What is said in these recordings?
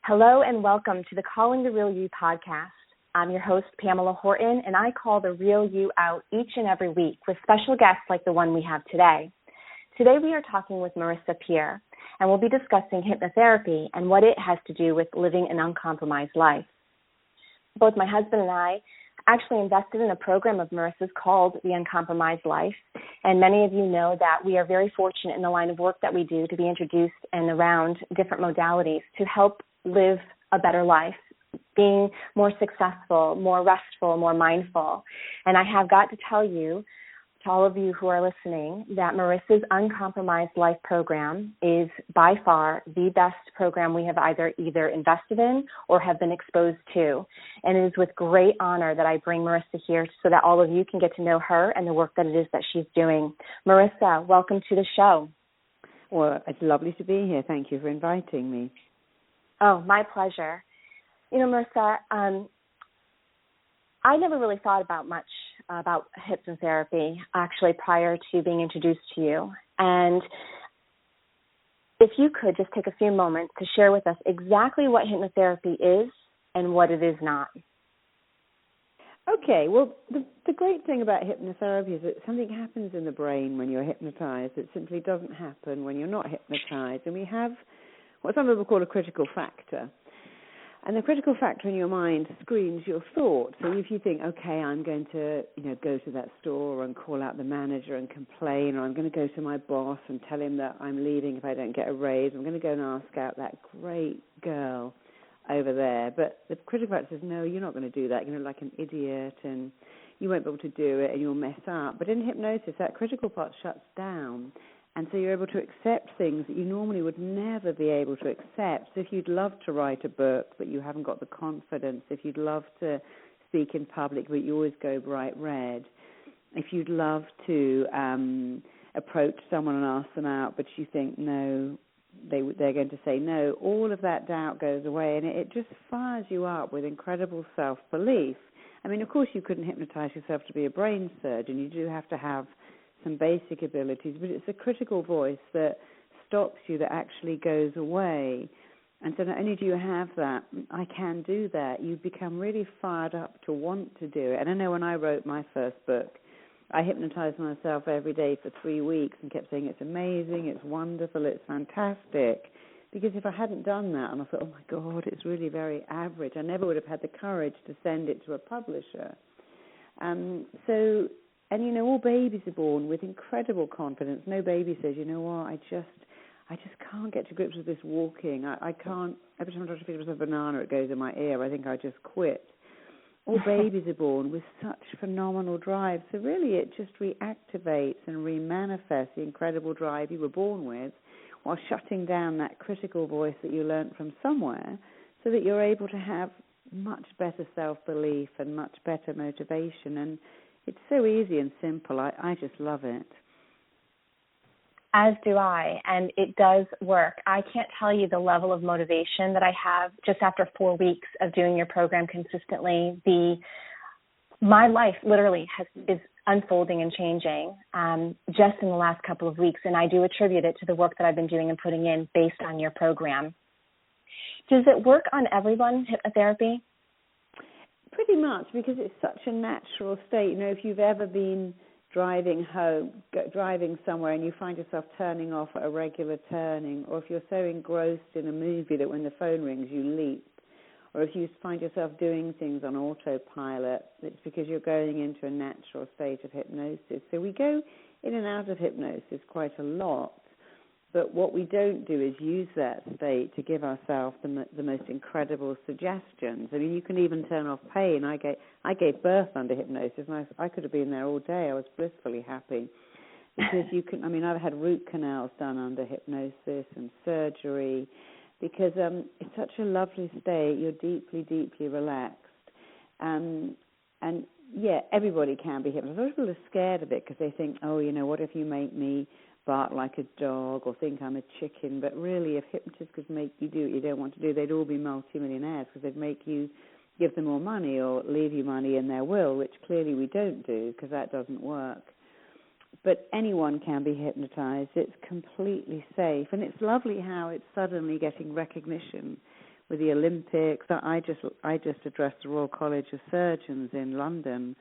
Hello and welcome to the Calling the Real You podcast. I'm your host, Pamella Horton, and I call the real you out each and every week with special guests like the one we have today. Today we are talking with Marisa Peer, and we'll be discussing hypnotherapy and what it has to do with living an uncompromised life. Both my husband and I actually invested in a program of Marisa's called the Uncompromised Life, and many of you know that we are very fortunate in the line of work that we do to be introduced and around different modalities to help live a better life, being more successful, more restful, more mindful. And I have got to tell you, to all of you who are listening, that Marisa's Uncompromised Life program is by far the best program we have either invested in or have been exposed to. And it is with great honor that I bring Marisa here so that all of you can get to know her and the work that it is that she's doing. Marisa, welcome to the show. Well, it's lovely to be here. Thank you for inviting me. Oh, my pleasure. You know, Marisa, I never really thought about hypnotherapy, actually, prior to being introduced to you. And if you could just take a few moments to share with us exactly what hypnotherapy is and what it is not. Okay, well, the great thing about hypnotherapy is that something happens in the brain when you're hypnotized that simply doesn't happen when you're not hypnotized. And we have what some people call a critical factor. And the critical factor in your mind screens your thoughts. So if you think, okay, I'm going to, go to that store and call out the manager and complain, or I'm going to go to my boss and tell him that I'm leaving if I don't get a raise, I'm going to go and ask out that great girl over there. But the critical factor says, no, you're not going to do that. You're going to look like an idiot and you won't be able to do it and you'll mess up. But in hypnosis, that critical part shuts down. And so you're able to accept things that you normally would never be able to accept. So if you'd love to write a book, but you haven't got the confidence, if you'd love to speak in public, but you always go bright red, if you'd love to approach someone and ask them out, but you think, no, they're going to say no, all of that doubt goes away, and it just fires you up with incredible self-belief. I mean, of course, you couldn't hypnotize yourself to be a brain surgeon. You do have to have some basic abilities, but it's a critical voice that stops you that actually goes away. And so not only do you have that, I can do that, you become really fired up to want to do it. And I know when I wrote my first book, I hypnotized myself every day for 3 weeks and kept saying it's amazing, it's wonderful, it's fantastic. Because if I hadn't done that and I thought, oh my God, it's really very average, I never would have had the courage to send it to a publisher. And, all babies are born with incredible confidence. No baby says, you know what, I just can't get to grips with this walking. I can't, every time I try to feed myself a banana, it goes in my ear. I think I just quit. All babies are born with such phenomenal drive. So really it just reactivates and remanifests the incredible drive you were born with while shutting down that critical voice that you learned from somewhere so that you're able to have much better self-belief and much better motivation. And it's so easy and simple. I just love it. As do I, and it does work. I can't tell you the level of motivation that I have just after 4 weeks of doing your program consistently. My life literally is unfolding and changing just in the last couple of weeks, and I do attribute it to the work that I've been doing and putting in based on your program. Does it work on everyone, hypnotherapy? Pretty much, because it's such a natural state. If you've ever been driving somewhere and you find yourself turning off at a regular turning, or if you're so engrossed in a movie that when the phone rings you leap, or if you find yourself doing things on autopilot, it's because you're going into a natural state of hypnosis. So we go in and out of hypnosis quite a lot. But what we don't do is use that state to give ourselves the most incredible suggestions. I mean, you can even turn off pain. I gave birth under hypnosis, and I could have been there all day. I was blissfully happy. Because I've had root canals done under hypnosis and surgery, because it's such a lovely state. You're deeply, deeply relaxed. And yeah, everybody can be hypnotized. A lot of people are scared of it because they think, oh, what if you make me bark like a dog or think I'm a chicken? But really, if hypnotists could make you do what you don't want to do, they'd all be multimillionaires because they'd make you give them more money or leave you money in their will, which clearly we don't do because that doesn't work. But anyone can be hypnotized. It's completely safe. And it's lovely how it's suddenly getting recognition with the Olympics. I just addressed the Royal College of Surgeons in London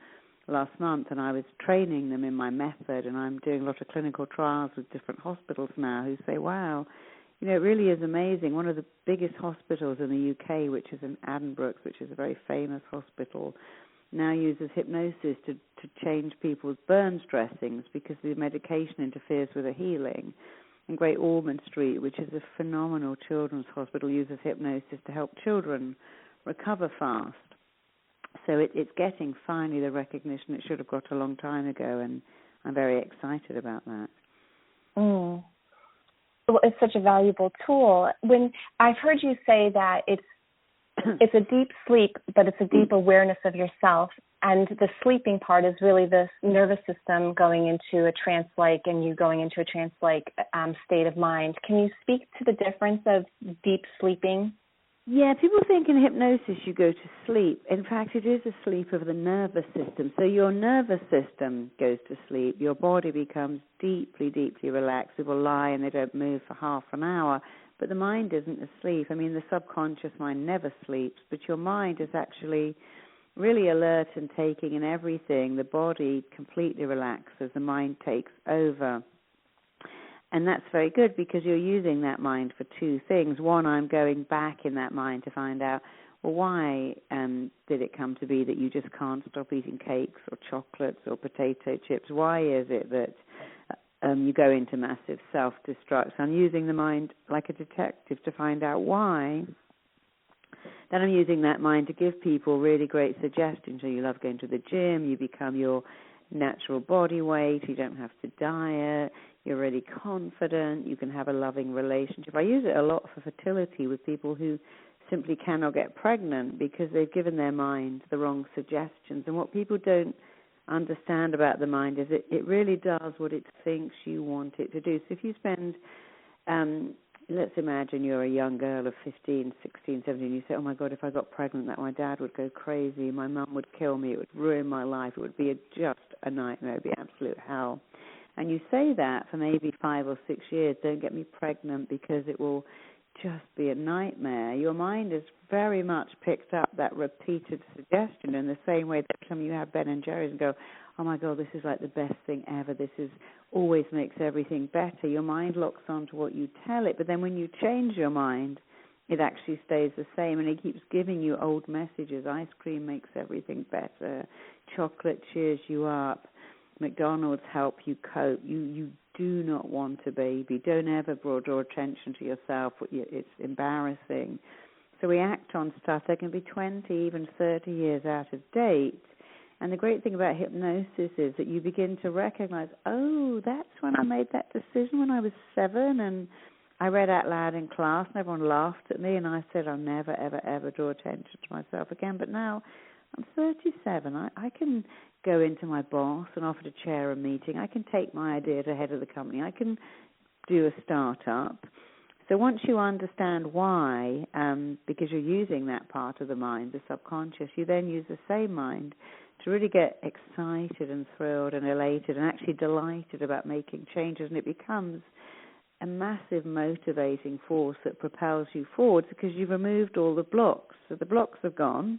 last month, and I was training them in my method, and I'm doing a lot of clinical trials with different hospitals now who say, wow, it really is amazing. One of the biggest hospitals in the UK, which is in Addenbrooke's, which is a very famous hospital, now uses hypnosis to change people's burns dressings because the medication interferes with the healing. And Great Ormond Street, which is a phenomenal children's hospital, uses hypnosis to help children recover fast. So it's getting finally the recognition it should have got a long time ago, and I'm very excited about that. Well, it's such a valuable tool. When I've heard you say that it's a deep sleep, but it's a deep awareness of yourself, and the sleeping part is really the nervous system going into a trance-like and you going into a trance-like state of mind. Can you speak to the difference of deep sleeping? Yeah, people think in hypnosis you go to sleep. In fact, it is a sleep of the nervous system. So your nervous system goes to sleep. Your body becomes deeply, deeply relaxed. People lie and they don't move for half an hour. But the mind isn't asleep. I mean, the subconscious mind never sleeps, but your mind is actually really alert and taking in everything. The body completely relaxes. The mind takes over. And that's very good because you're using that mind for two things. One, I'm going back in that mind to find out, well, why did it come to be that you just can't stop eating cakes or chocolates or potato chips? Why is it that you go into massive self-destruct? I'm using the mind like a detective to find out why. Then I'm using that mind to give people really great suggestions. So you love going to the gym, you become your natural body weight, you don't have to diet, you're really confident, you can have a loving relationship. I use it a lot for fertility with people who simply cannot get pregnant because they've given their mind the wrong suggestions. And what people don't understand about the mind is it really does what it thinks you want it to do. So if you spend, let's imagine you're a young girl of 15, 16, 17, you say, oh my God, if I got pregnant, that my dad would go crazy, my mum would kill me, it would ruin my life, it would be just a nightmare, it would be absolute hell. And you say that for maybe 5 or 6 years, don't get me pregnant because it will just be a nightmare. Your mind has very much picked up that repeated suggestion in the same way that some of you have Ben and Jerry's and go, oh my God, this is like the best thing ever. This is always makes everything better. Your mind locks on to what you tell it, but then when you change your mind, it actually stays the same, and it keeps giving you old messages. Ice cream makes everything better. Chocolate cheers you up. McDonald's help you cope. You do not want a baby. Don't ever draw attention to yourself. It's embarrassing. So we act on stuff that can be 20, even 30 years out of date. And the great thing about hypnosis is that you begin to recognize, oh, that's when I made that decision when I was 7, and I read out loud in class and everyone laughed at me, and I said I'll never, ever, ever draw attention to myself again. But now I'm 37. I can go into my boss and offer to chair a meeting. I can take my idea to head of the company. I can do a startup. So once you understand why, because you're using that part of the mind, the subconscious, you then use the same mind to really get excited and thrilled and elated and actually delighted about making changes, and it becomes a massive motivating force that propels you forward because you've removed all the blocks. So the blocks are gone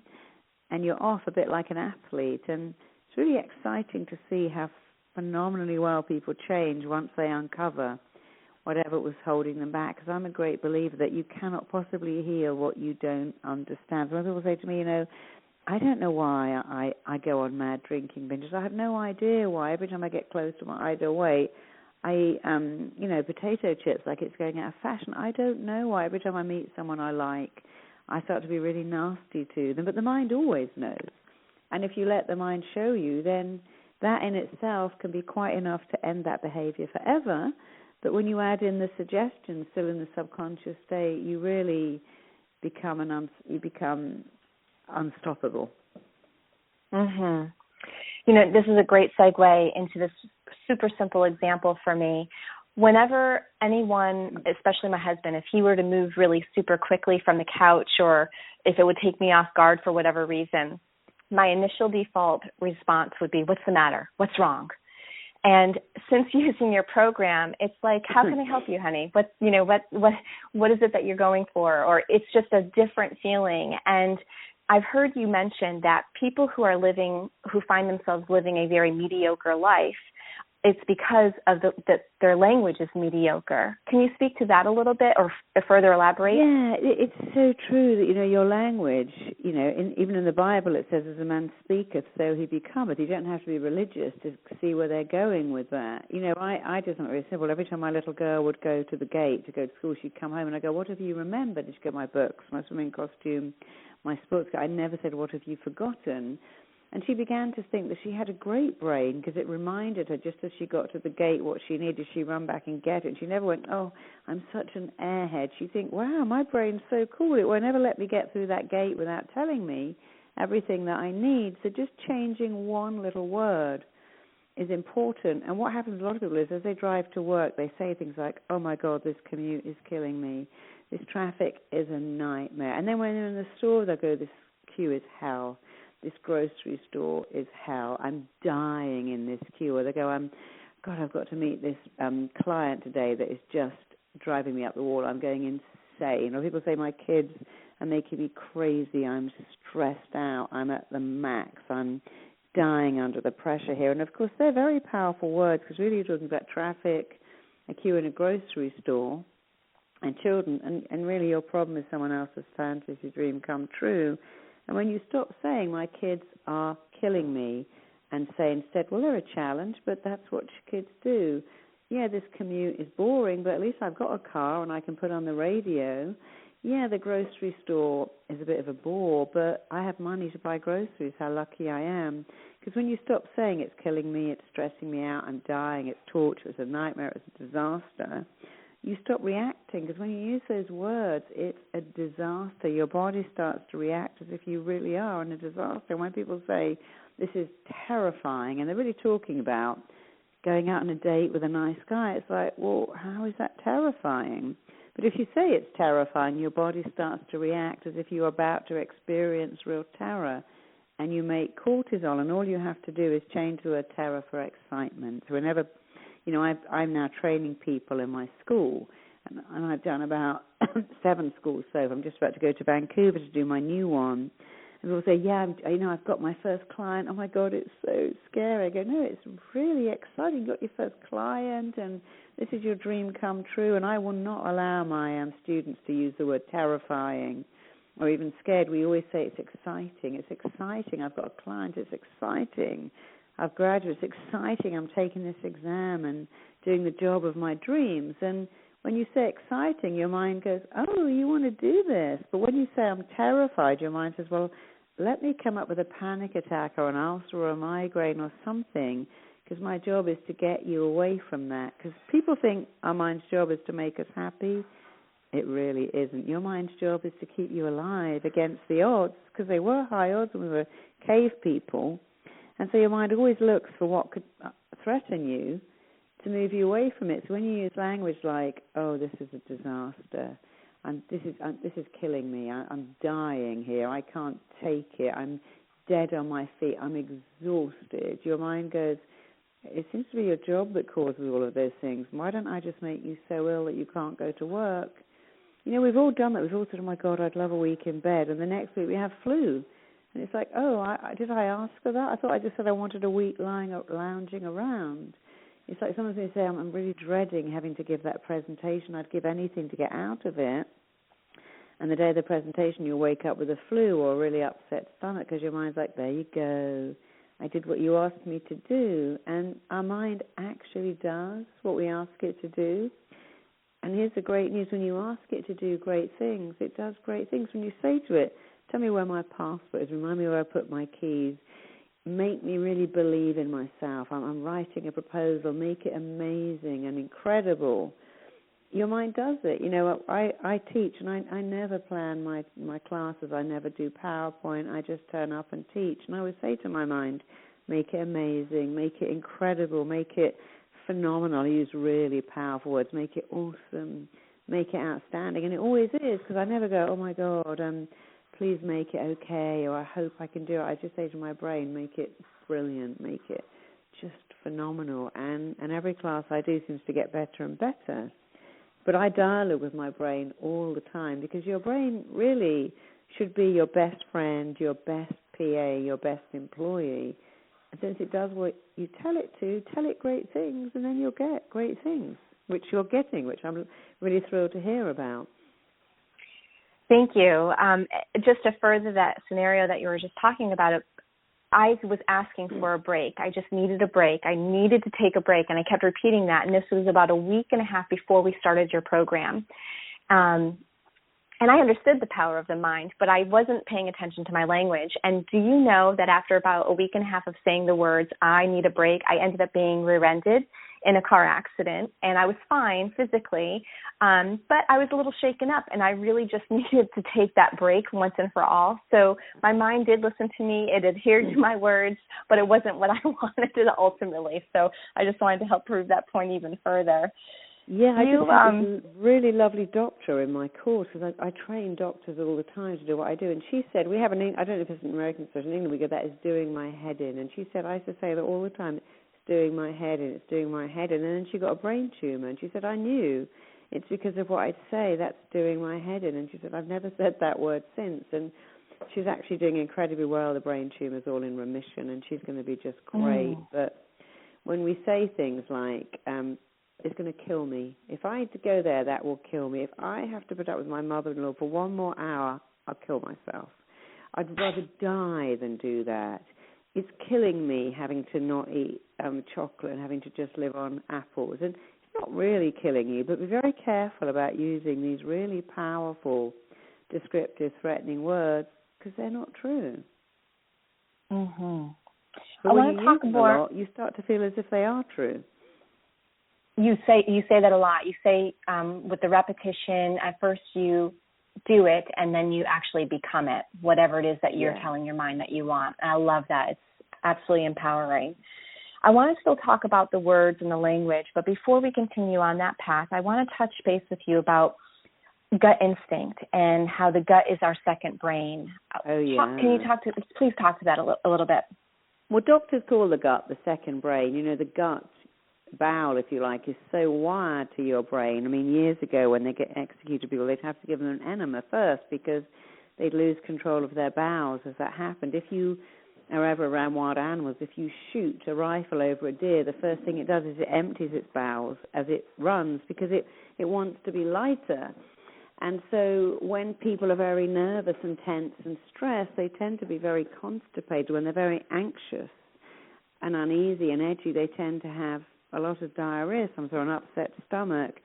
and you're off a bit like an athlete, and it's really exciting to see how phenomenally well people change once they uncover whatever was holding them back, because I'm a great believer that you cannot possibly heal what you don't understand. When people say to me, I don't know why I go on mad drinking binges. I have no idea why. Every time I get close to my ideal weight, I potato chips like it's going out of fashion. I don't know why. Every time I meet someone I like, I start to be really nasty to them. But the mind always knows. And if you let the mind show you, then that in itself can be quite enough to end that behavior forever. But when you add in the suggestions still in the subconscious state, you really become unstoppable. Mhm. This is a great segue into this super simple example for me. Whenever anyone, especially my husband, if he were to move really super quickly from the couch, or if it would take me off guard for whatever reason, my initial default response would be, what's the matter? What's wrong? And since using your program, it's like, how can I help you, honey? What is it that you're going for? Or it's just a different feeling. And I've heard you mention that people who find themselves living a very mediocre life, it's because of that their language is mediocre. Can you speak to that a little bit or further elaborate? Yeah, it's so true that, your language, even in the Bible it says, as a man speaketh, so he becometh. You don't have to be religious to see where they're going with that. I just thought it was simple. Every time my little girl would go to the gate to go to school, she'd come home and I go, what have you remembered? And she'd go, my books, my swimming costume, my sports car. I never said, what have you forgotten? And she began to think that she had a great brain because it reminded her just as she got to the gate what she needed, she'd run back and get it. And she never went, oh, I'm such an airhead. She'd think, wow, my brain's so cool. It won't ever let me get through that gate without telling me everything that I need. So just changing one little word is important. And what happens to a lot of people is as they drive to work, they say things like, oh, my God, this commute is killing me. This traffic is a nightmare. And then when they're in the store, they'll go, this queue is hell. This grocery store is hell. I'm dying in this queue. Or they go, I've got to meet this client today that is just driving me up the wall. I'm going insane. Or people say, my kids are making me crazy. I'm stressed out. I'm at the max. I'm dying under the pressure here. And, of course, they're very powerful words because really you're talking about traffic, a queue in a grocery store, and children. And really your problem is someone else's fantasy dream come true. And when you stop saying, my kids are killing me, and say instead, well, they're a challenge, but that's what kids do. Yeah, this commute is boring, but at least I've got a car and I can put on the radio. Yeah, the grocery store is a bit of a bore, but I have money to buy groceries. How lucky I am. Because when you stop saying it's killing me, it's stressing me out, I'm dying, it's torture, it's a nightmare, it's a disaster, you stop reacting, because when you use those words, it's a disaster. Your body starts to react as if you really are in a disaster. And when people say, this is terrifying, and they're really talking about going out on a date with a nice guy, it's like, well, how is that terrifying? But if you say it's terrifying, your body starts to react as if you're about to experience real terror, and you make cortisol, and all you have to do is change the word terror for excitement. So whenever I'm now training people in my school, and I've done about 7 schools so I'm just about to go to Vancouver to do my new one. And people say, yeah, I've got my first client. Oh, my God, it's so scary. I go, no, it's really exciting. You got your first client, and this is your dream come true. And I will not allow my students to use the word terrifying or even scared. We always say it's exciting. It's exciting. I've got a client. It's exciting. I've graduated. It's exciting. I'm taking this exam and doing the job of my dreams. And when you say exciting, your mind goes, oh, you want to do this. But when you say I'm terrified, your mind says, well, let me come up with a panic attack or an ulcer or a migraine or something, because my job is to get you away from that. Because people think our mind's job is to make us happy. It really isn't. Your mind's job is to keep you alive against the odds, because they were high odds when we were cave people. And so your mind always looks for what could threaten you to move you away from it. So when you use language like, oh, this is a disaster, this is killing me, I'm dying here, I can't take it, I'm dead on my feet, I'm exhausted, your mind goes, it seems to be your job that causes all of those things. Why don't I just make you so ill that you can't go to work? We've all done that. We've all said, oh, my God, I'd love a week in bed. And the next week we have flu. And it's like, oh, did I ask for that? I thought I just said I wanted a week lounging around. It's like someone's going to say, I'm really dreading having to give that presentation. I'd give anything to get out of it. And the day of the presentation, you'll wake up with a flu or a really upset stomach because your mind's like, there you go. I did what you asked me to do. And our mind actually does what we ask it to do. And here's the great news. When you ask it to do great things, it does great things. When you say to it, tell me where my passport is, remind me where I put my keys, make me really believe in myself, I'm writing a proposal, make it amazing and incredible, your mind does it. I teach, and I never plan my classes. I never do PowerPoint. I just turn up and teach. And I always say to my mind, make it amazing, make it incredible, make it phenomenal. I use really powerful words. Make it awesome, make it outstanding. And it always is, because I never go, oh, my God, please make it okay, or I hope I can do it. I just say to my brain, make it brilliant, make it just phenomenal. And every class I do seems to get better and better. But I dialogue with my brain all the time, because your brain really should be your best friend, your best PA, your best employee. And since it does what you tell it to, tell it great things, and then you'll get great things, which you're getting, which I'm really thrilled to hear about. Thank you. Just to further that scenario that you were just talking about, I was asking for a break. I just needed a break. I needed to take a break, and I kept repeating that. And this was about a week and a half before we started your program. And I understood the power of the mind, but I wasn't paying attention to my language. And do you know that after about a week and a half of saying the words, I need a break, I ended up being rear-ended in a car accident, and I was fine physically, but I was a little shaken up, and I really just needed to take that break once and for all. So my mind did listen to me. It adhered to my words, but it wasn't what I wanted it ultimately. So I just wanted to help prove that point even further. Yeah, I just had this really lovely doctor in my course, because I train doctors all the time to do what I do. And she said, we have I don't know if it's an American expression, in England we go, that is doing my head in. And she said, I used to say that all the time, it's doing my head in, it's doing my head in. And then she got a brain tumour, and she said, I knew it's because of what I'd say, that's doing my head in. And she said, I've never said that word since. And she's actually doing incredibly well. The brain tumour's all in remission, and she's going to be just great. But when we say things like, it's going to kill me. If I had to go there, that will kill me. If I have to put up with my mother-in-law for one more hour, I'll kill myself. I'd rather die than do that. It's killing me having to not eat chocolate and having to just live on apples. And it's not really killing you, but be very careful about using these really powerful, descriptive, threatening words, because they're not true. Mm-hmm. But when you use them a lot, you start to feel as if they are true. You say that a lot. You say with the repetition, at first you do it, and then you actually become it, whatever it is that you're telling your mind that you want. And I love that. It's absolutely empowering. I want to still talk about the words and the language, but before we continue on that path, I want to touch base with you about gut instinct and how the gut is our second brain. Oh, yeah. Can you please talk to that a little bit? Well, doctors call the gut the second brain. You know, the gut bowel, if you like, is so wired to your brain. I mean, years ago when they get executed people, they'd have to give them an enema first because they'd lose control of their bowels as that happened. If you are ever around wild animals, if you shoot a rifle over a deer, the first thing it does is it empties its bowels as it runs because it wants to be lighter. And so when people are very nervous and tense and stressed, they tend to be very constipated. When they're very anxious and uneasy and edgy, they tend to have a lot of diarrhea, sometimes an upset stomach,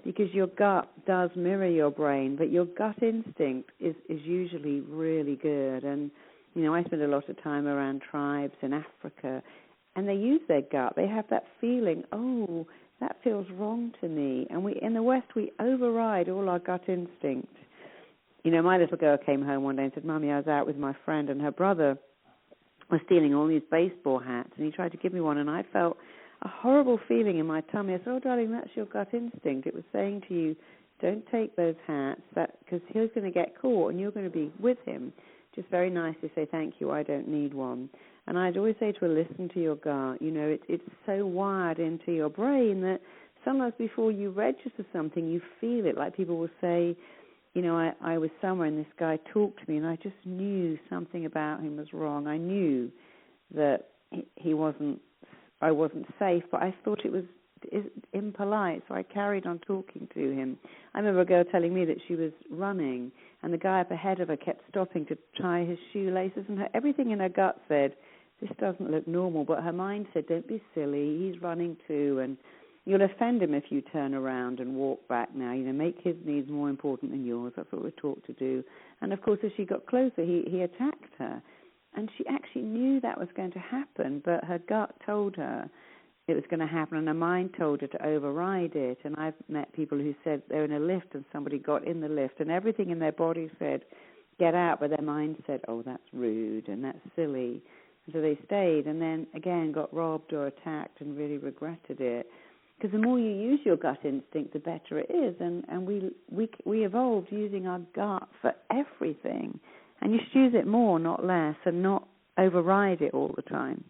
because your gut does mirror your brain, but your gut instinct is usually really good. And, you know, I spend a lot of time around tribes in Africa, and they use their gut. They have that feeling, oh, that feels wrong to me. And in the West, we override all our gut instinct. You know, my little girl came home one day and said, Mummy, I was out with my friend, and her brother was stealing all these baseball hats, and he tried to give me one, and I felt a horrible feeling in my tummy. I said, oh, darling, that's your gut instinct. It was saying to you, don't take those hats, because he's going to get caught and you're going to be with him. Just very nicely say, thank you, I don't need one. And I'd always say to her, listen to your gut. You know, it's so wired into your brain that sometimes before you register something, you feel it. Like people will say, you know, I was somewhere and this guy talked to me and I just knew something about him was wrong. I knew that I wasn't safe, but I thought it was impolite, so I carried on talking to him. I remember a girl telling me that she was running, and the guy up ahead of her kept stopping to tie his shoelaces, and everything in her gut said, this doesn't look normal, but her mind said, don't be silly, he's running too, and you'll offend him if you turn around and walk back now. You know, make his needs more important than yours. That's what we're taught to do. And, of course, as she got closer, he attacked her. And she actually knew that was going to happen, but her gut told her it was going to happen, and her mind told her to override it. And I've met people who said they're in a lift and somebody got in the lift, and everything in their body said, get out, but their mind said, oh, that's rude and that's silly. And so they stayed and then, again, got robbed or attacked and really regretted it. Because the more you use your gut instinct, the better it is. And we evolved using our gut for everything. And you should use it more, not less, and not override it all the time.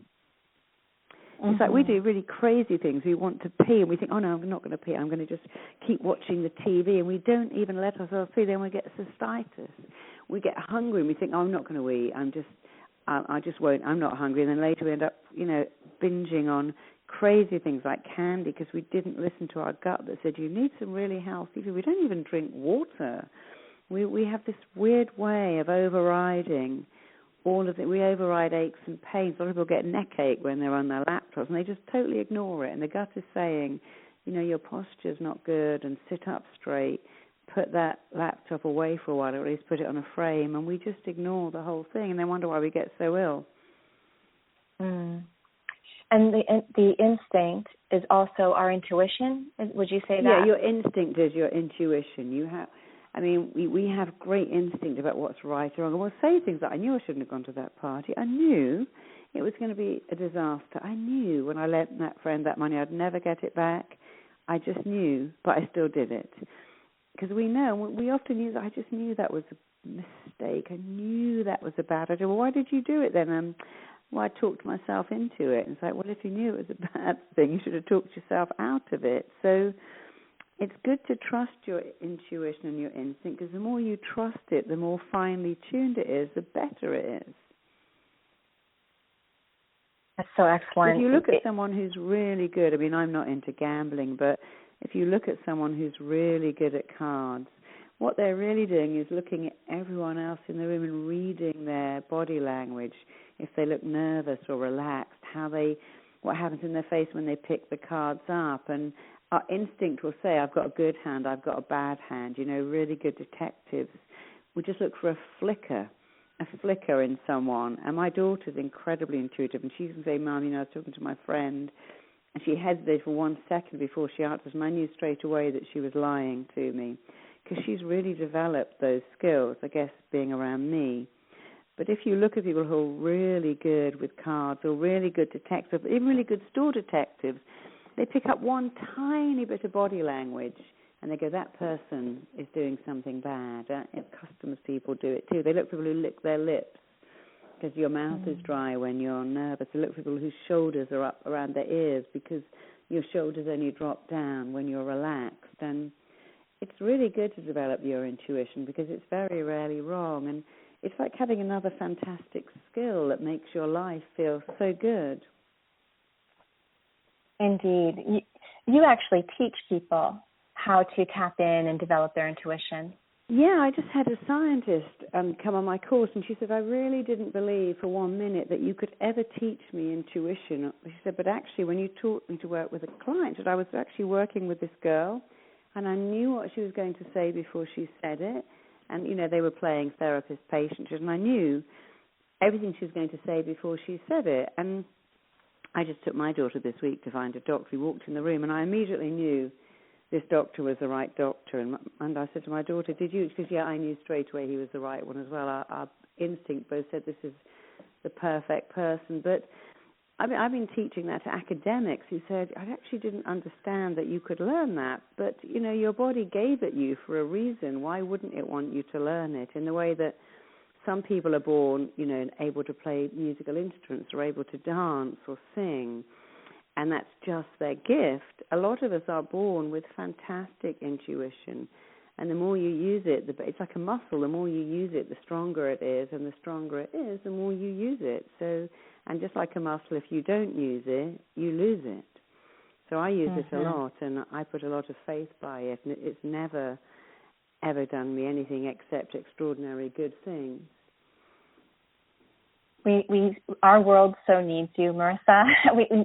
It's like we do really crazy things. We want to pee and we think, oh, no, I'm not going to pee. I'm going to just keep watching the TV. And we don't even let ourselves pee. Then we get cystitis. We get hungry and we think, oh, I'm not going to eat. I just won't. I'm not hungry. And then later we end up, binging on crazy things like candy because we didn't listen to our gut that said, you need some really healthy food. We don't even drink water. We have this weird way of overriding all of it. We override aches and pains. A lot of people get neck ache when they're on their laptops, and they just totally ignore it. And the gut is saying, your posture's not good, and sit up straight. Put that laptop away for a while, or at least put it on a frame. And we just ignore the whole thing, and then wonder why we get so ill. Mm. And the instinct is also our intuition. Would you say that? Yeah, your instinct is your intuition. We have great instinct about what's right or wrong. And we'll say things like, I knew I shouldn't have gone to that party. I knew it was going to be a disaster. I knew when I lent that friend that money, I'd never get it back. I just knew, but I still did it. Because we know, we often use, I just knew that was a mistake. I knew that was a bad idea. Well, why did you do it then? Well, I talked myself into it. And it's like, well, if you knew it was a bad thing, you should have talked yourself out of it. So it's good to trust your intuition and your instinct, because the more you trust it, the more finely tuned it is, the better it is. That's so excellent. If you look at someone who's really good, I'm not into gambling, but if you look at someone who's really good at cards, what they're really doing is looking at everyone else in the room and reading their body language. If they look nervous or relaxed, what happens in their face when they pick the cards up. And our instinct will say, I've got a good hand, I've got a bad hand. Really good detectives will just look for a flicker in someone. And my daughter's incredibly intuitive, and she can say, Mum, I was talking to my friend, and she hesitated for 1 second before she answers, and I knew straight away that she was lying to me, because she's really developed those skills, I guess, being around me. But if you look at people who are really good with cards or really good detectives, even really good store detectives, they pick up one tiny bit of body language and they go, that person is doing something bad. Customs people do it too. They look for people who lick their lips because your mouth is dry when you're nervous. They look for people whose shoulders are up around their ears because your shoulders only drop down when you're relaxed. And it's really good to develop your intuition because it's very rarely wrong. And it's like having another fantastic skill that makes your life feel so good. Indeed. You actually teach people how to tap in and develop their intuition. Yeah, I just had a scientist come on my course, and she said, I really didn't believe for 1 minute that you could ever teach me intuition. She said, but actually when you taught me to work with a client, I was actually working with this girl, and I knew what she was going to say before she said it. And, they were playing therapist-patient, and I knew everything she was going to say before she said it. And I just took my daughter this week to find a doctor. We walked in the room, and I immediately knew this doctor was the right doctor. And I said to my daughter, did you? She said, yeah, I knew straight away he was the right one as well. Our instinct both said this is the perfect person. But I've been teaching that to academics who said, I actually didn't understand that you could learn that. But, your body gave it you for a reason. Why wouldn't it want you to learn it? In the way that some people are born, able to play musical instruments or able to dance or sing, and that's just their gift. A lot of us are born with fantastic intuition, and the more you use it, it's like a muscle. The more you use it, the stronger it is, and the stronger it is, the more you use it. So, and just like a muscle, if you don't use it, you lose it. So I use it a lot, and I put a lot of faith by it, and it's never, ever done me anything except extraordinary good things. Our world so needs you, Marisa.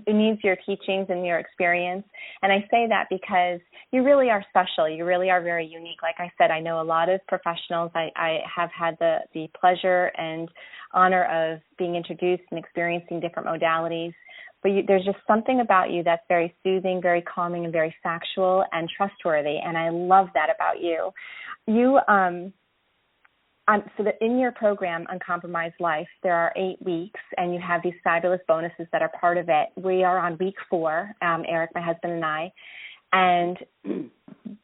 It needs your teachings and your experience. And I say that because you really are special. You really are very unique. Like I said, I know a lot of professionals. I have had the pleasure and honor of being introduced and experiencing different modalities. But there's just something about you that's very soothing, very calming, and very factual and trustworthy. And I love that about you. So that in your program, Uncompromised Life, there are 8 weeks, and you have these fabulous bonuses that are part of it. We are on week 4, Eric, my husband, and I. And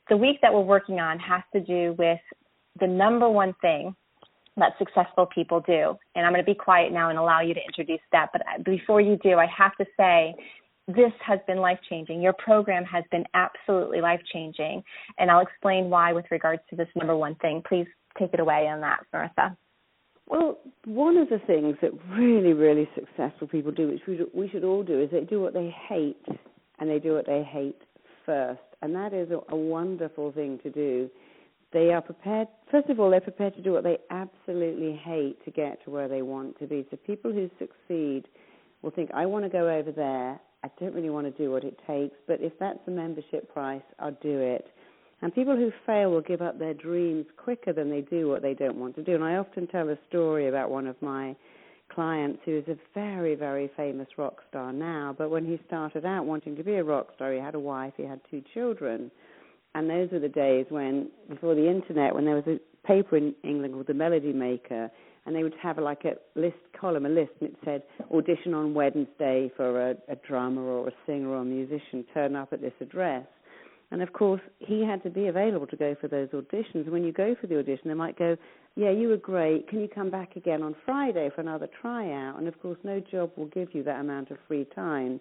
the week that we're working on has to do with the number one thing that successful people do. And I'm going to be quiet now and allow you to introduce that. But before you do, I have to say, this has been life-changing. Your program has been absolutely life-changing. And I'll explain why with regards to this number one thing. Please take it away on that, Marisa. Well, one of the things that really, really successful people do, which we should all do, is they do what they hate, and they do what they hate first. And that is a wonderful thing to do. They are prepared, first of all, they're prepared to do what they absolutely hate to get to where they want to be. So people who succeed will think, I want to go over there. I don't really want to do what it takes, but if that's the membership price, I'll do it. And people who fail will give up their dreams quicker than they do what they don't want to do. And I often tell a story about one of my clients who is a very, very famous rock star now, but when he started out wanting to be a rock star, he had a wife, he had 2 children. And those were the days when, before the internet, when there was a paper in England called The Melody Maker, and they would have a list, and it said, audition on Wednesday for a drummer or a singer or a musician, turn up at this address. And, of course, he had to be available to go for those auditions. And when you go for the audition, they might go, yeah, you were great. Can you come back again on Friday for another tryout? And, of course, no job will give you that amount of free time.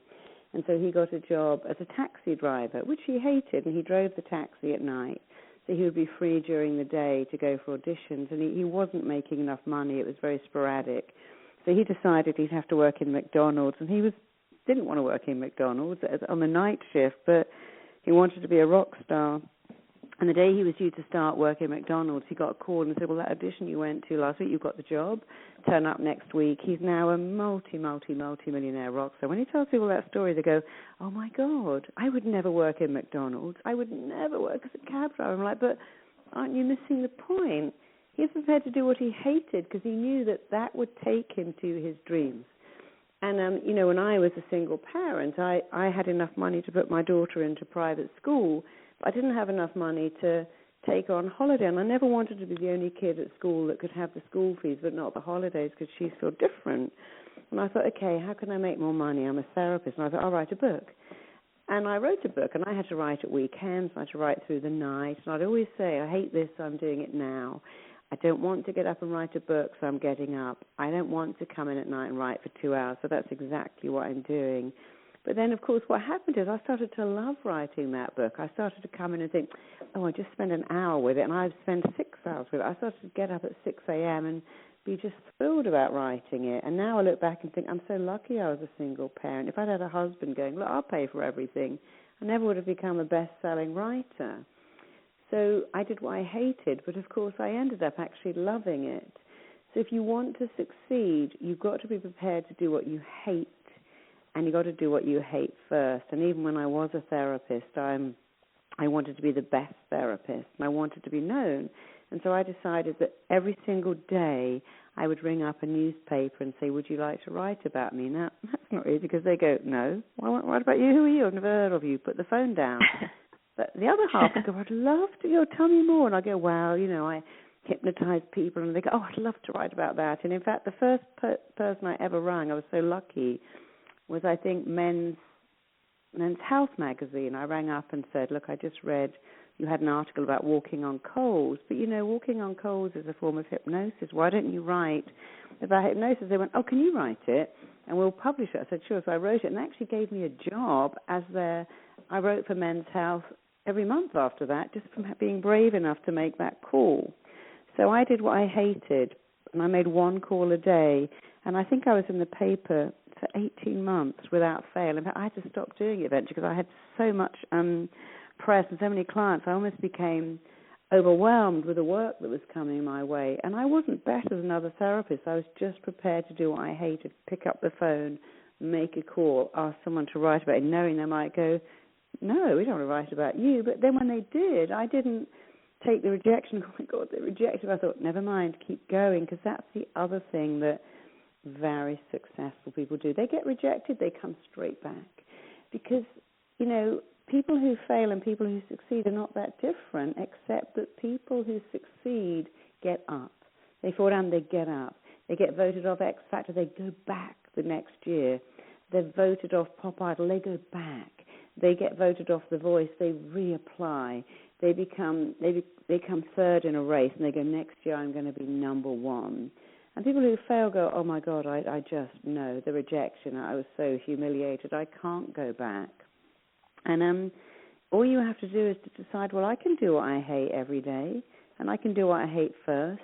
And so he got a job as a taxi driver, which he hated, and he drove the taxi at night. So he would be free during the day to go for auditions. And he wasn't making enough money. It was very sporadic. So he decided he'd have to work in McDonald's. And he didn't want to work in McDonald's on the night shift, but he wanted to be a rock star. And the day he was due to start work at McDonald's, he got a call and said, well, that audition you went to last week, you got the job. Turn up next week. He's now a multi-millionaire rock star. When he tells people that story, they go, oh, my God, I would never work in McDonald's. I would never work as a cab driver. I'm like, but aren't you missing the point? He was prepared to do what he hated because he knew that would take him to his dreams. And, when I was a single parent, I had enough money to put my daughter into private school, but I didn't have enough money to take her on holiday. And I never wanted to be the only kid at school that could have the school fees but not the holidays because she's so different. And I thought, okay, how can I make more money? I'm a therapist. And I thought, I'll write a book. And I wrote a book, and I had to write at weekends. I had to write through the night. And I'd always say, I hate this, so I'm doing it now. I don't want to get up and write a book, so I'm getting up. I don't want to come in at night and write for 2 hours, so that's exactly what I'm doing. But then, of course, what happened is I started to love writing that book. I started to come in and think, I just spent an hour with it, and I've spent 6 hours with it. I started to get up at 6 a.m. and be just thrilled about writing it. And now I look back and think, I'm so lucky I was a single parent. If I'd had a husband going, look, I'll pay for everything, I never would have become a best-selling writer. So I did what I hated, but of course I ended up actually loving it. So if you want to succeed, you've got to be prepared to do what you hate, and you've got to do what you hate first. And even when I was a therapist, I wanted to be the best therapist, and I wanted to be known. And so I decided that every single day I would ring up a newspaper and say, would you like to write about me? Now, that's not easy because they go, no. Well, what about you? Who are you? I've never heard of you. Put the phone down. But the other half would go, I'd love to, tell me more. And I go, well, I hypnotize people. And they go, oh, I'd love to write about that. And in fact, the first person I ever rang, I was so lucky, was I think Men's Health magazine. I rang up and said, look, I just read you had an article about walking on coals. But, walking on coals is a form of hypnosis. Why don't you write about hypnosis? They went, oh, can you write it? And we'll publish it. I said, sure. So I wrote it, and they actually gave me a job I wrote for Men's Health every month after that, just from being brave enough to make that call. So I did what I hated, and I made one call a day, and I think I was in the paper for 18 months without fail. In fact, I had to stop doing it eventually because I had so much press and so many clients. I almost became overwhelmed with the work that was coming my way, and I wasn't better than other therapists. I was just prepared to do what I hated, pick up the phone, make a call, ask someone to write about it, knowing they might go, no, we don't want to write about you. But then when they did, I didn't take the rejection. Oh, my God, they rejected. I thought, never mind, keep going, because that's the other thing that very successful people do. They get rejected, they come straight back. Because, people who fail and people who succeed are not that different, except that people who succeed get up. They fall down, they get up. They get voted off X Factor, they go back the next year. They're voted off Pop Idol, they go back. They get voted off The Voice, they reapply. they come third in a race, and they go, next year I'm going to be number one. And people who fail go, oh my God, I just know the rejection. I was so humiliated. I can't go back. And all you have to do is to decide, well, I can do what I hate every day, and I can do what I hate first,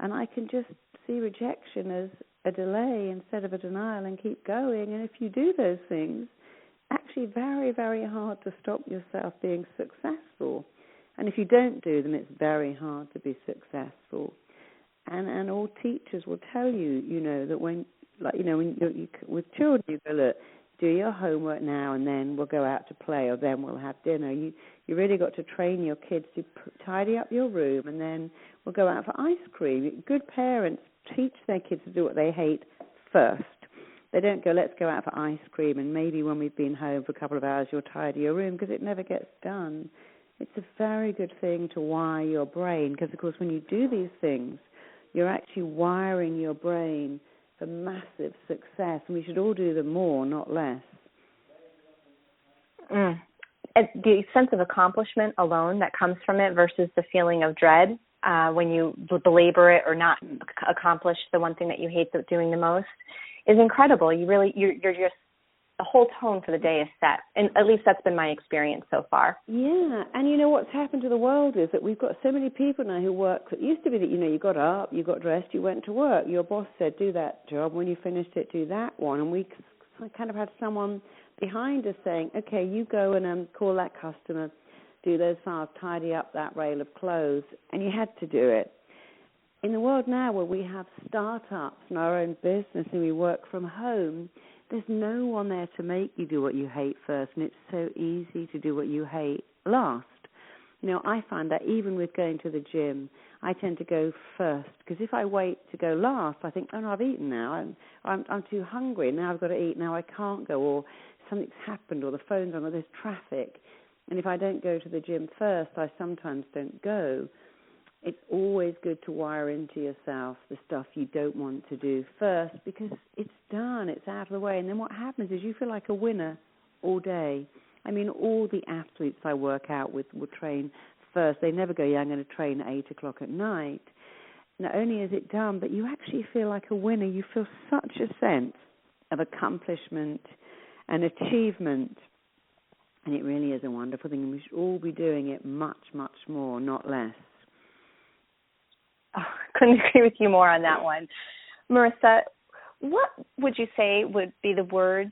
and I can just see rejection as a delay instead of a denial and keep going. And if you do those things, actually very, very hard to stop yourself being successful. And if you don't do them, it's very hard to be successful. And all teachers will tell you, that when you with children, you go, look, do your homework now, and then we'll go out to play, or then we'll have dinner. You really got to train your kids to tidy up your room, and then we'll go out for ice cream. Good parents teach their kids to do what they hate first. They don't go, let's go out for ice cream, and maybe when we've been home for a couple of hours, you'll tidy your room, because it never gets done. It's a very good thing to wire your brain, because, of course, when you do these things, you're actually wiring your brain for massive success, and we should all do them more, not less. The sense of accomplishment alone that comes from it versus the feeling of dread when you belabor it or not accomplish the one thing that you hate doing the most is incredible. You're just, the whole tone for the day is set, and at least that's been my experience so far. Yeah, and what's happened to the world is that we've got so many people now who work. It used to be that you got up, you got dressed, you went to work. Your boss said, do that job. When you finished it, do that one. And we kind of had someone behind us saying, okay, you go and call that customer, do those files, tidy up that rail of clothes, and you had to do it. In the world now where we have startups and our own business and we work from home, there's no one there to make you do what you hate first, and it's so easy to do what you hate last. I find that even with going to the gym, I tend to go first, because if I wait to go last, I think, oh no, I've eaten now. I'm too hungry. Now I've got to eat. Now I can't go, or something's happened, or the phone's on, or there's traffic. And if I don't go to the gym first, I sometimes don't go. It's always good to wire into yourself the stuff you don't want to do first, because it's done, it's out of the way. And then what happens is you feel like a winner all day. I mean, all the athletes I work out with will train first. They never go, I'm going to train at 8 o'clock at night. Not only is it done, but you actually feel like a winner. You feel such a sense of accomplishment and achievement. And it really is a wonderful thing. And we should all be doing it much, much more, not less. Oh, couldn't agree with you more on that one. Marisa, what would you say would be the words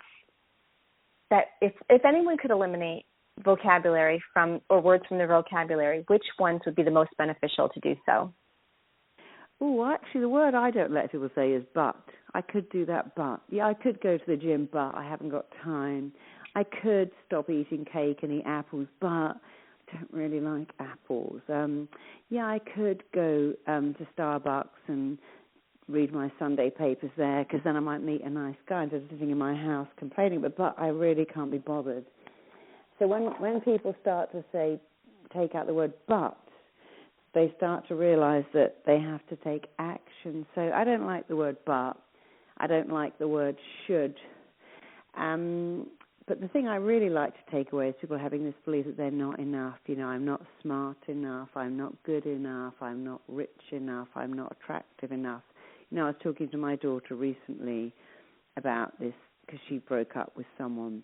that if anyone could eliminate vocabulary or words from their vocabulary, which ones would be the most beneficial to do so? Oh, actually, the word I don't let people say is but. I could do that, but. Yeah, I could go to the gym, but I haven't got time. I could stop eating cake and eat apples, but don't really like apples. I could go to Starbucks and read my Sunday papers there, because then I might meet a nice guy instead of sitting in my house complaining, but I really can't be bothered. So when people start to say, take out the word but, they start to realize that they have to take action. So I don't like the word but. I don't like the word should. But the thing I really like to take away is people having this belief that they're not enough. I'm not smart enough. I'm not good enough. I'm not rich enough. I'm not attractive enough. I was talking to my daughter recently about this, because she broke up with someone.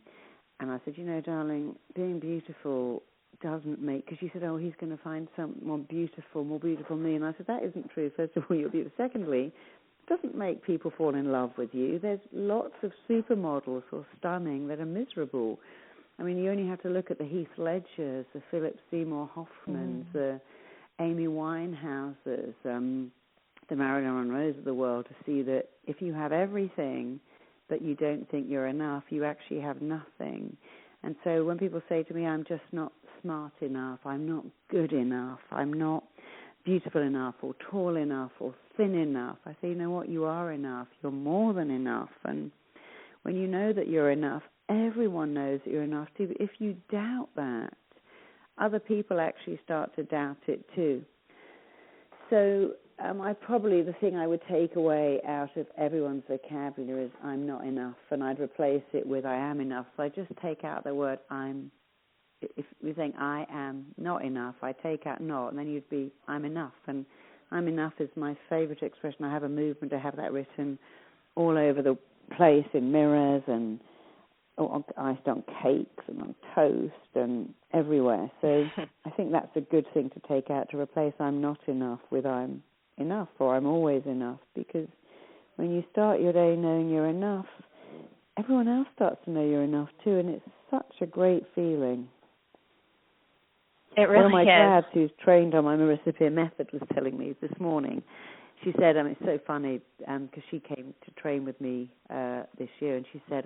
And I said, darling, being beautiful doesn't make, because she said, oh, he's going to find someone beautiful, more beautiful than me. And I said, that isn't true. First of all, you're beautiful. Secondly, doesn't make people fall in love with you. There's lots of supermodels who are stunning that are miserable. I mean, you only have to look at the Heath Ledgers, the Philip Seymour Hoffmans, the Amy Winehouses, the Marilyn Monroes of the world, to see that if you have everything but you don't think you're enough, you actually have nothing. And so when people say to me, I'm just not smart enough, I'm not good enough, I'm not beautiful enough or tall enough or thin enough, I say, you know what, you are enough. You're more than enough. And when you know that you're enough, everyone knows that you're enough too. But if you doubt that, other people actually start to doubt it too. So the thing I would take away out of everyone's vocabulary is I'm not enough, and I'd replace it with I am enough. So I just take out the word I'm if we think I am not enough, I take out not, and then you'd be I'm enough. And I'm enough is my favorite expression. I have a movement to have that written all over the place in mirrors and iced on cakes and on toast and everywhere. So I think that's a good thing to take out, to replace I'm not enough with I'm enough, or I'm always enough, because when you start your day knowing you're enough, everyone else starts to know you're enough too, and it's such a great feeling. It really is. One of my grads who's trained on my Marisa method was telling me this morning, she said, it's so funny, because she came to train with me this year, and she said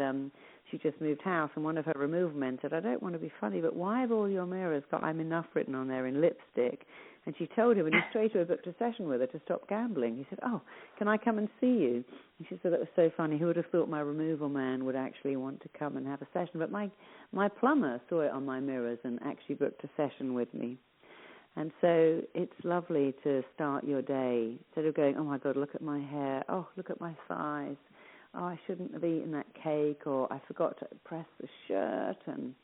she just moved house, and one of her removal men said, I don't want to be funny, but why have all your mirrors got I'm enough written on there in lipstick? And she told him, and he straight away booked a session with her to stop gambling. He said, oh, can I come and see you? And she said, that was so funny. Who would have thought my removal man would actually want to come and have a session? But my plumber saw it on my mirrors and actually booked a session with me. And so it's lovely to start your day, instead of going, oh, my God, look at my hair. Oh, look at my thighs. Oh, I shouldn't have eaten that cake, or I forgot to press the shirt and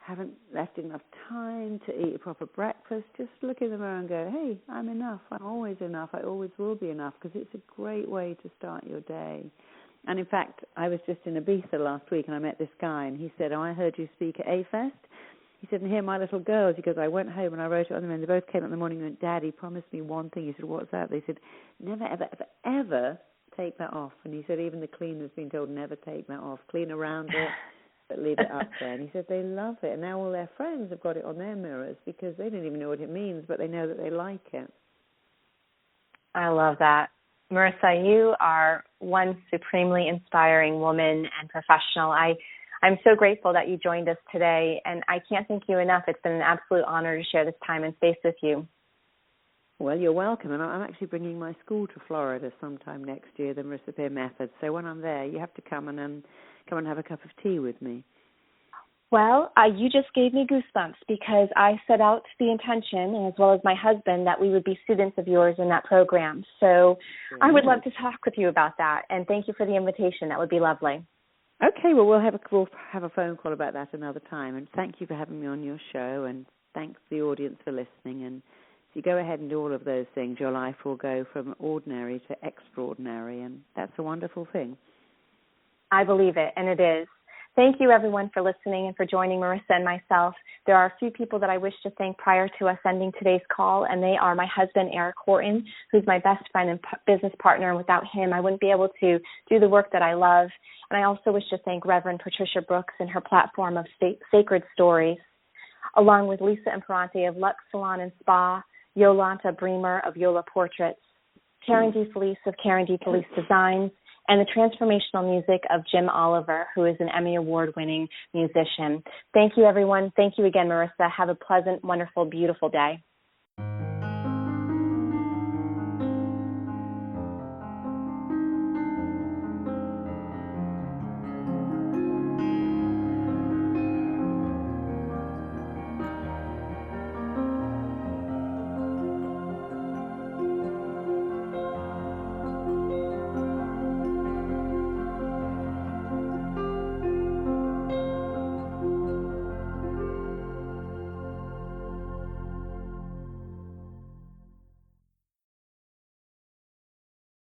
haven't left enough time to eat a proper breakfast. Just look in the mirror and go, hey, I'm enough. I'm always enough. I always will be enough, because it's a great way to start your day. And, in fact, I was just in Ibiza last week, and I met this guy, and he said, oh, I heard you speak at A-Fest. He said, and here are my little girls. He goes, I went home and I wrote it on them, and they both came up in the morning and went, Daddy, promise me one thing. He said, what's that? They said, never, ever, ever, ever take that off. And he said, even the cleaner's been told, never take that off. Clean around it, but leave it up there. And he said, they love it. And now all their friends have got it on their mirrors, because they don't even know what it means, but they know that they like it. I love that. Marisa, you are one supremely inspiring woman and professional. I'm so grateful that you joined us today, and I can't thank you enough. It's been an absolute honor to share this time and space with you. Well, you're welcome, and I'm actually bringing my school to Florida sometime next year, the Marisa method. So when I'm there, you have to come and have a cup of tea with me. Well, you just gave me goosebumps, because I set out the intention, as well as my husband, that we would be students of yours in that program. So I would love to talk with you about that, and thank you for the invitation. That would be lovely. Okay, well, we'll have a phone call about that another time, and thank you for having me on your show, and thanks to the audience for listening. And if you go ahead and do all of those things, your life will go from ordinary to extraordinary, and that's a wonderful thing. I believe it, and it is. Thank you, everyone, for listening and for joining Marisa and myself. There are a few people that I wish to thank prior to us ending today's call, and they are my husband, Eric Horton, who's my best friend and business partner, and without him, I wouldn't be able to do the work that I love. And I also wish to thank Reverend Patricia Brooks and her platform of Sacred Stories, along with Lisa Imperante of Lux Salon and Spa, Yolanta Bremer of Yola Portraits, Karen D. Felice of Karen D. Felice Designs, and the transformational music of Jim Oliver, who is an Emmy Award-winning musician. Thank you, everyone. Thank you again, Marisa. Have a pleasant, wonderful, beautiful day.